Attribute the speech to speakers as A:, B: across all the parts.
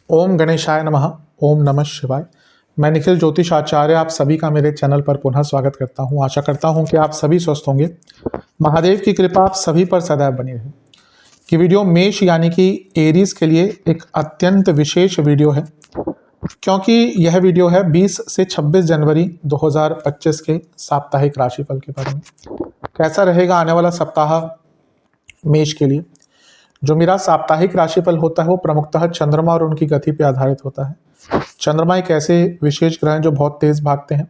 A: ओम गणेशाय नमः। ओम नमः शिवाय। मैं निखिल ज्योतिष आचार्य आप सभी का मेरे चैनल पर पुनः स्वागत करता हूं। आशा करता हूं कि आप सभी स्वस्थ होंगे। महादेव की कृपा आप सभी पर सदैव बनी रहे। कि वीडियो मेष यानी कि एरीज के लिए एक अत्यंत विशेष वीडियो है, क्योंकि यह वीडियो है 20 से 26 जनवरी 2025 के साप्ताहिक राशिफल के बारे में। कैसा रहेगा आने वाला सप्ताह मेष के लिए। जो मेरा साप्ताहिक राशिफल होता है वो प्रमुखतः चंद्रमा और उनकी गति पर आधारित होता है। चंद्रमा एक ऐसे विशेष ग्रह हैं जो बहुत तेज भागते हैं,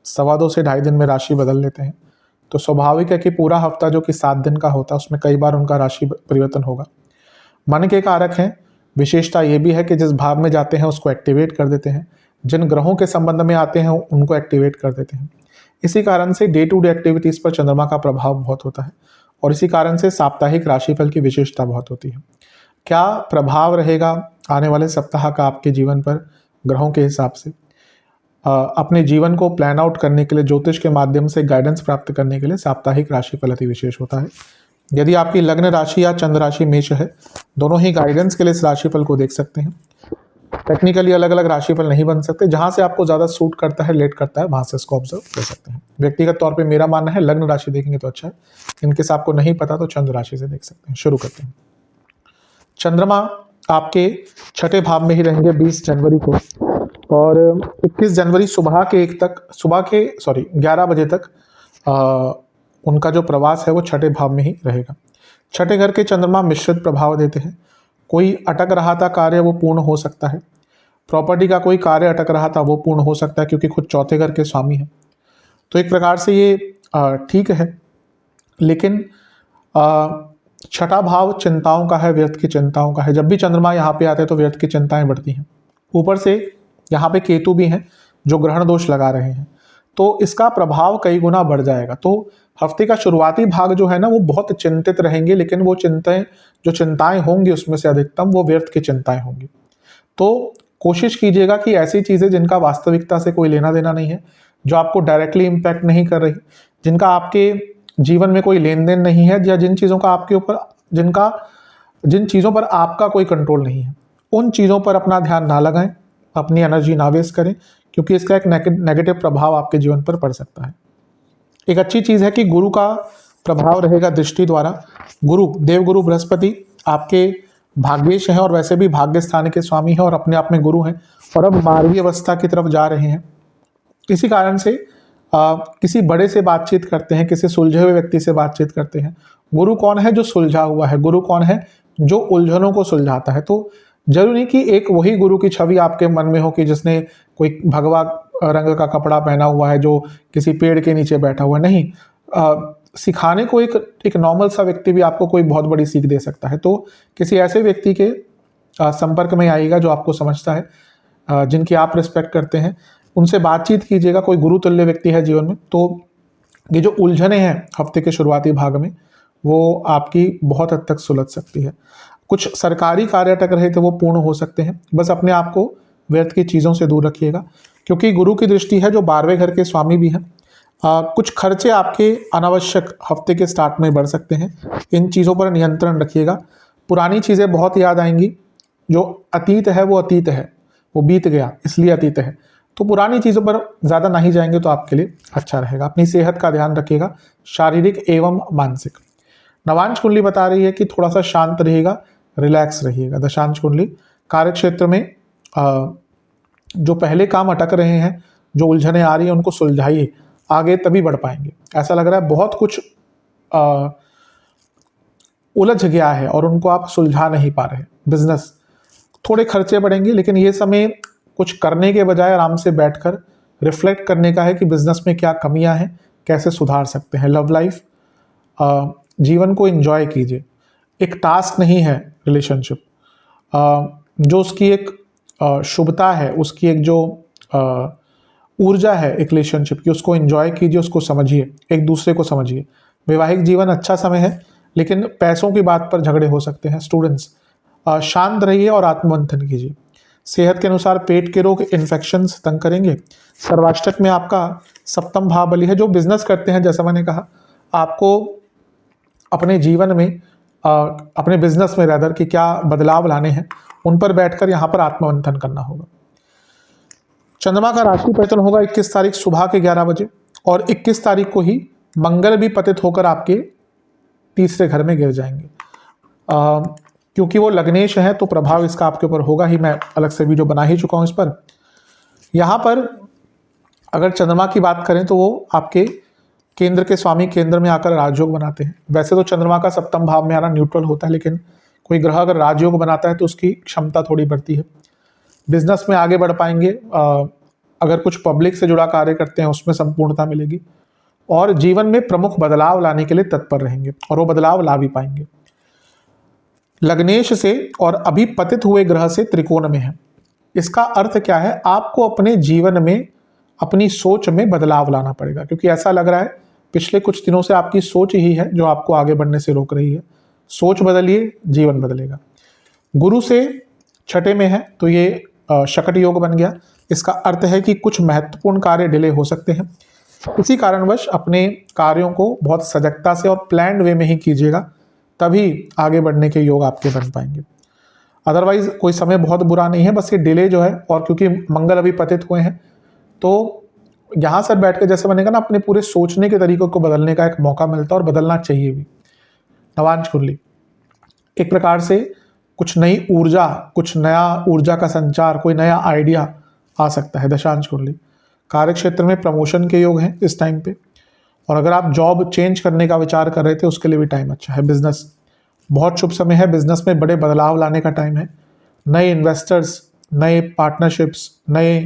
A: 2.25 से 2.5 दिन में राशि बदल लेते हैं। तो स्वाभाविक है कि पूरा हफ्ता जो कि 7 दिन का होता है उसमें कई बार उनका राशि परिवर्तन होगा। मन के कारक हैं। विशेषता ये भी है कि जिस भाव में जाते हैं उसको एक्टिवेट कर देते हैं, जिन ग्रहों के संबंध में आते हैं उनको एक्टिवेट कर देते हैं। इसी कारण से डे टू डे एक्टिविटीज़ पर चंद्रमा का प्रभाव बहुत होता है और इसी कारण से साप्ताहिक राशिफल की विशेषता बहुत होती है। क्या प्रभाव रहेगा आने वाले सप्ताह का आपके जीवन पर ग्रहों के हिसाब से? अपने जीवन को प्लान आउट करने के लिए, ज्योतिष के माध्यम से गाइडेंस प्राप्त करने के लिए साप्ताहिक राशिफल अति विशेष होता है। यदि आपकी लग्न राशि या चंद्र राशि मेष है, दोनों ही गाइडेंस के लिए इस राशिफल को देख सकते हैं। टेक्निकली अलग अलग राशिफल नहीं बन सकते, जहां से आपको ज़्यादा सूट करता है, लेट करता है, वहां से इसको ऑब्जर्व कर सकते हैं। व्यक्तिगत तौर पे मेरा मानना है लग्न राशि देखेंगे तो अच्छा है। इनकेस आपको नहीं पता तो चंद्र राशि से देख सकते हैं। शुरू करते हैं। चंद्रमा आपके छठे भाव में ही रहेंगे 20 जनवरी को और 21 जनवरी सुबह के 11 बजे तक उनका जो प्रवास है वो छठे भाव में ही रहेगा। छठे घर के चंद्रमा मिश्रित प्रभाव देते हैं। कोई अटक रहा था कार्य वो पूर्ण हो सकता है। प्रॉपर्टी का कोई कार्य अटक रहा था वो पूर्ण हो सकता है, क्योंकि खुद चौथे घर के स्वामी हैं। तो एक प्रकार से ये ठीक है, लेकिन छठा भाव चिंताओं का है, व्यर्थ की चिंताओं का है। जब भी चंद्रमा यहाँ पे आते हैं तो व्यर्थ की चिंताएं बढ़ती हैं। ऊपर से यहाँ पे केतु भी हैं जो ग्रहण दोष लगा रहे हैं, तो इसका प्रभाव कई गुना बढ़ जाएगा। तो हफ्ते का शुरुआती भाग जो है ना वो बहुत चिंतित रहेंगे, लेकिन वो चिंताएं होंगी उसमें से अधिकतम वो व्यर्थ की चिंताएं होंगी। तो कोशिश कीजिएगा कि ऐसी चीज़ें जिनका वास्तविकता से कोई लेना देना नहीं है, जो आपको डायरेक्टली इम्पैक्ट नहीं कर रही, जिनका आपके जीवन में कोई लेन देन नहीं है, या जिन चीज़ों पर आपका कोई कंट्रोल नहीं है, उन चीज़ों पर अपना ध्यान ना लगाएं, अपनी एनर्जी ना वेस्ट करें, क्योंकि इसका एक नेगेटिव प्रभाव आपके जीवन पर पड़ सकता है। एक अच्छी चीज़ है कि गुरु का प्रभाव रहेगा दृष्टि द्वारा। देवगुरु बृहस्पति आपके भाग्येश हैं और वैसे भी भाग्य स्थान के स्वामी हैं और अपने आप में गुरु हैं और अब मार्गी अवस्था की तरफ जा रहे हैं। इसी कारण से किसी बड़े से बातचीत करते हैं, किसी सुलझे हुए व्यक्ति से बातचीत करते हैं। गुरु कौन है? जो सुलझा हुआ है। गुरु कौन है? जो उलझनों को सुलझाता है। तो जरूरी नहीं कि एक वही गुरु की छवि आपके मन में हो कि जिसने कोई भगवा रंग का कपड़ा पहना हुआ है, जो किसी पेड़ के नीचे बैठा हुआ है। नहीं, सिखाने को एक नॉर्मल सा व्यक्ति भी आपको कोई बहुत बड़ी सीख दे सकता है। तो किसी ऐसे व्यक्ति के संपर्क में आइएगा जो आपको समझता है, जिनकी आप रिस्पेक्ट करते हैं, उनसे बातचीत कीजिएगा। कोई गुरु तुल्य व्यक्ति है जीवन में, तो ये जो उलझने हैं हफ्ते के शुरुआती भाग में वो आपकी बहुत हद तक सुलझ सकती है। कुछ सरकारी कार्य अटक रहे थे वो पूर्ण हो सकते हैं। बस अपने आप को व्यर्थ की चीज़ों से दूर रखिएगा, क्योंकि गुरु की दृष्टि है जो 12वें घर के स्वामी भी हैं। कुछ खर्चे आपके अनावश्यक हफ्ते के स्टार्ट में बढ़ सकते हैं। इन चीज़ों पर नियंत्रण रखिएगा। पुरानी चीज़ें बहुत याद आएंगी। जो अतीत है वो अतीत है, वो बीत गया इसलिए अतीत है। तो पुरानी चीज़ों पर ज़्यादा नहीं जाएंगे तो आपके लिए अच्छा रहेगा। अपनी सेहत का ध्यान रखिएगा, शारीरिक एवं मानसिक। नवांश कुंडली बता रही है कि थोड़ा सा शांत रहिएगा, रिलैक्स रहिएगा। दशांश कुंडली कार्य क्षेत्र में जो पहले काम अटक रहे हैं, जो उलझने आ रही हैं, उनको सुलझाइए, आगे तभी बढ़ पाएंगे। ऐसा लग रहा है बहुत कुछ उलझ गया है और उनको आप सुलझा नहीं पा रहे। बिजनेस थोड़े खर्चे बढ़ेंगे, लेकिन ये समय कुछ करने के बजाय आराम से बैठकर रिफ्लेक्ट करने का है कि बिजनेस में क्या कमियां हैं, कैसे सुधार सकते हैं। लव लाइफ, जीवन को एंजॉय कीजिए। एक टास्क नहीं है रिलेशनशिप, जो उसकी एक शुभता है, उसकी एक जो ऊर्जा है एक रिलेशनशिप की, उसको एंजॉय कीजिए, उसको समझिए, एक दूसरे को समझिए। वैवाहिक जीवन अच्छा समय है, लेकिन पैसों की बात पर झगड़े हो सकते हैं। स्टूडेंट्स शांत रहिए और आत्ममंथन कीजिए। सेहत के अनुसार पेट के रोग, इन्फेक्शंस तंग करेंगे। सर्वाष्टक में आपका सप्तम भाव बली है। जो बिजनेस करते हैं, जैसा मैंने कहा, आपको अपने जीवन में अपने बिजनेस में रैदर कि क्या बदलाव लाने हैं, उन पर बैठकर यहाँ पर आत्ममंथन करना होगा। चंद्रमा का राशि परिवर्तन होगा 21 तारीख सुबह के 11 बजे और 21 तारीख को ही मंगल भी पतित होकर आपके तीसरे घर में गिर जाएंगे। क्योंकि वो लग्नेश है तो प्रभाव इसका आपके ऊपर होगा ही, मैं अलग से वीडियो बना ही चुका हूँ इस पर। यहाँ पर अगर चंद्रमा की बात करें तो वो आपके केंद्र के स्वामी केंद्र में आकर राजयोग बनाते हैं। वैसे तो चंद्रमा का सप्तम भाव में आना न्यूट्रल होता है, लेकिन कोई ग्रह अगर राजयोग बनाता है तो उसकी क्षमता थोड़ी बढ़ती है। बिजनेस में आगे बढ़ पाएंगे, अगर कुछ पब्लिक से जुड़ा कार्य करते हैं उसमें संपूर्णता मिलेगी और जीवन में प्रमुख बदलाव लाने के लिए तत्पर रहेंगे और वो बदलाव ला भी पाएंगे। लग्नेश से और अभी पतित हुए ग्रह से त्रिकोण में है। इसका अर्थ क्या है, आपको अपने जीवन में अपनी सोच में बदलाव लाना पड़ेगा, क्योंकि ऐसा लग रहा है पिछले कुछ दिनों से आपकी सोच ही है जो आपको आगे बढ़ने से रोक रही है। सोच बदलिए, जीवन बदलेगा। गुरु से छठे में है तो ये शकट योग बन गया। इसका अर्थ है कि कुछ महत्वपूर्ण कार्य डिले हो सकते हैं। इसी कारणवश अपने कार्यों को बहुत सजगता से और प्लान्ड वे में ही कीजिएगा, तभी आगे बढ़ने के योग आपके बन पाएंगे। अदरवाइज कोई समय बहुत बुरा नहीं है, बस ये डिले जो है, और क्योंकि मंगल अभी पतित हुए हैं तो यहाँ से बैठ के जैसे बनेगा ना, अपने पूरे सोचने के तरीकों को बदलने का एक मौका मिलता है और बदलना चाहिए भी। नवांश कुंडली एक प्रकार से कुछ नई ऊर्जा, कुछ नया ऊर्जा का संचार, कोई नया आइडिया आ सकता है। दशांश कुंडली कार्य क्षेत्र में प्रमोशन के योग हैं इस टाइम पे, और अगर आप जॉब चेंज करने का विचार कर रहे थे उसके लिए भी टाइम अच्छा है। बिजनेस बहुत शुभ समय है, बिजनेस में बड़े बदलाव लाने का टाइम है। नए इन्वेस्टर्स, नए पार्टनरशिप्स, नए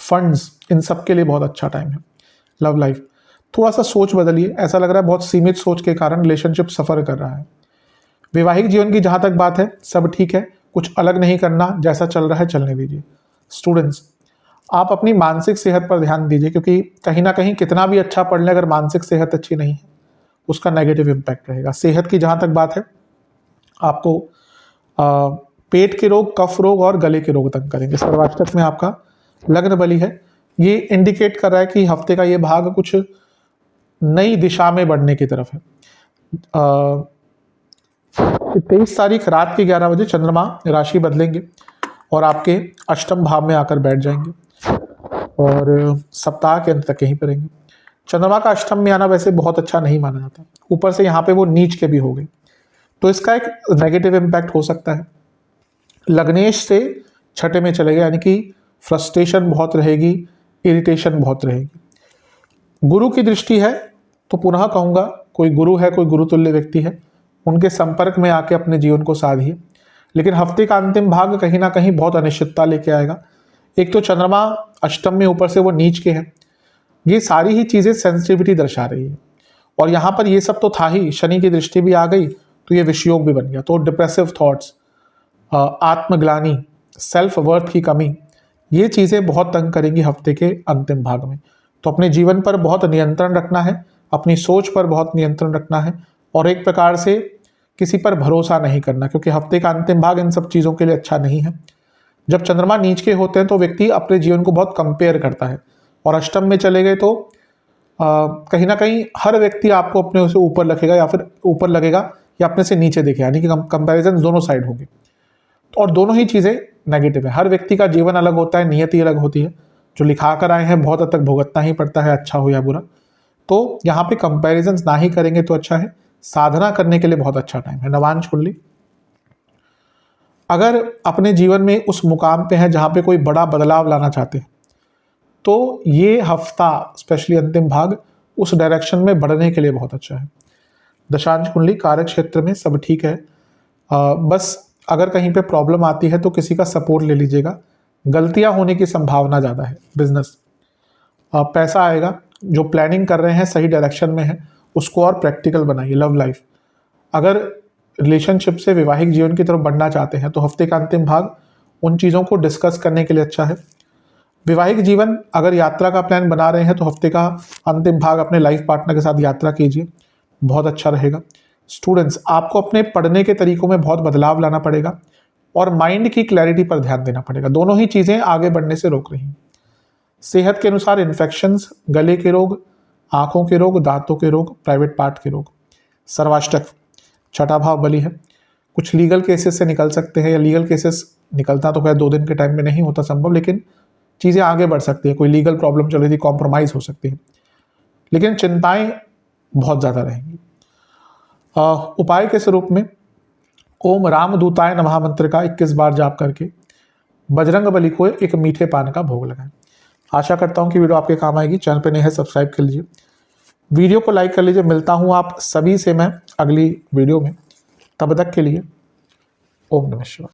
A: फंड्स, इन सब के लिए बहुत अच्छा टाइम है। लव लाइफ थोड़ा सा सोच बदलिए, ऐसा लग रहा है बहुत सीमित सोच के कारण रिलेशनशिप सफ़र कर रहा है। वैवाहिक जीवन की जहाँ तक बात है सब ठीक है, कुछ अलग नहीं करना, जैसा चल रहा है चलने दीजिए। स्टूडेंट्स आप अपनी मानसिक सेहत पर ध्यान दीजिए, क्योंकि कहीं ना कहीं कितना भी अच्छा पढ़ लें, अगर मानसिक सेहत अच्छी नहीं है उसका नेगेटिव इम्पैक्ट रहेगा। सेहत की जहाँ तक बात है, आपको पेट के रोग, कफ रोग और गले के रोग तंग करेंगे। सर्वाष्टक में आपका लग्न बली है, ये इंडिकेट कर रहा है कि हफ्ते का ये भाग कुछ नई दिशा में बढ़ने की तरफ है। 23 तारीख रात के 11 बजे चंद्रमा राशि बदलेंगे और आपके अष्टम भाव में आकर बैठ जाएंगे और सप्ताह के अंत तक यहीं पर रहेंगे। चंद्रमा का अष्टम में आना वैसे बहुत अच्छा नहीं माना जाता, ऊपर से यहाँ पे वो नीच के भी हो गए तो इसका एक नेगेटिव इम्पैक्ट हो सकता है। लग्नेश से छठे में चले गए, यानी कि फ्रस्ट्रेशन बहुत रहेगी, इरिटेशन बहुत रहेगी। गुरु की दृष्टि है तो पुनः कहूँगा, कोई गुरु है, कोई गुरुतुल्य व्यक्ति है, उनके संपर्क में आके अपने जीवन को साधिए। लेकिन हफ्ते का अंतिम भाग कहीं ना कहीं बहुत अनिश्चितता लेके आएगा। एक तो चंद्रमा अष्टम में, ऊपर से वो नीच के है, ये सारी ही चीज़ें सेंसिटिविटी दर्शा रही है। और यहाँ पर ये सब तो था ही, शनि की दृष्टि भी आ गई तो ये विषयोग भी बन गया। तो डिप्रेसिव थॉट्स, आत्मग्लानि, सेल्फ वर्थ की कमी, ये चीज़ें बहुत तंग करेंगी हफ्ते के अंतिम भाग में। तो अपने जीवन पर बहुत नियंत्रण रखना है, अपनी सोच पर बहुत नियंत्रण रखना है और एक प्रकार से किसी पर भरोसा नहीं करना, क्योंकि हफ्ते का अंतिम भाग इन सब चीज़ों के लिए अच्छा नहीं है। जब चंद्रमा नीच के होते हैं तो व्यक्ति अपने जीवन को बहुत कंपेयर करता है, और अष्टम में चले गए तो कहीं ना कहीं हर व्यक्ति आपको अपने से ऊपर रखेगा या फिर ऊपर लगेगा या अपने से नीचे देखेगा, यानी कि कंपैरिजन दोनों साइड होंगे। और दोनों ही चीज़ें नेगेटिव है। हर व्यक्ति का जीवन अलग होता है, नियति अलग होती है। जो लिखा कर आए हैं बहुत हद तक भुगतना ही पड़ता है, अच्छा हो या बुरा। तो यहाँ पे कंपैरिजन ना ही करेंगे तो अच्छा है। साधना करने के लिए बहुत अच्छा टाइम है। नवांश कुंडली अगर अपने जीवन में उस मुकाम पे है जहाँ पे कोई बड़ा बदलाव लाना चाहते हैं तो ये हफ्ता स्पेशली अंतिम भाग उस डायरेक्शन में बढ़ने के लिए बहुत अच्छा है। दशांश कुंडली कार्य क्षेत्र में सब ठीक है, बस अगर कहीं पे प्रॉब्लम आती है तो किसी का सपोर्ट ले लीजिएगा, गलतियां होने की संभावना ज़्यादा है। बिजनेस पैसा आएगा, जो प्लानिंग कर रहे हैं सही डायरेक्शन में है उसको और प्रैक्टिकल बनाइए। लव लाइफ अगर रिलेशनशिप से वैवाहिक जीवन की तरफ बढ़ना चाहते हैं तो हफ्ते का अंतिम भाग उन चीज़ों को डिस्कस करने के लिए अच्छा है। वैवाहिक जीवन अगर यात्रा का प्लान बना रहे हैं तो हफ्ते का अंतिम भाग अपने लाइफ पार्टनर के साथ यात्रा कीजिए, बहुत अच्छा रहेगा। स्टूडेंट्स आपको अपने पढ़ने के तरीकों में बहुत बदलाव लाना पड़ेगा और माइंड की क्लैरिटी पर ध्यान देना पड़ेगा। दोनों ही चीज़ें आगे बढ़ने से रोक रही हैं। सेहत के अनुसार इन्फेक्शंस, गले के रोग, आंखों के रोग, दांतों के रोग, प्राइवेट पार्ट के रोग। सर्वाष्टक छठा भाव बली है। कुछ लीगल केसेस से निकल सकते हैं, या लीगल केसेस निकलता तो खैर 2 दिन के टाइम में नहीं होता संभव, लेकिन चीज़ें आगे बढ़ सकती हैं। कोई लीगल प्रॉब्लम चल रही थी, कॉम्प्रोमाइज़ हो सकती है, लेकिन चिंताएं बहुत ज़्यादा रहेंगी। उपाय के स्वरूप में ओम रामदूताय नमः मंत्र का 21 बार जाप करके बजरंग बली को एक मीठे पान का भोग लगाएं। आशा करता हूं कि वीडियो आपके काम आएगी। चैनल पे नए हैं, सब्सक्राइब कर लीजिए, वीडियो को लाइक कर लीजिए। मिलता हूं आप सभी से मैं अगली वीडियो में, तब तक के लिए ओम नमः शिवाय।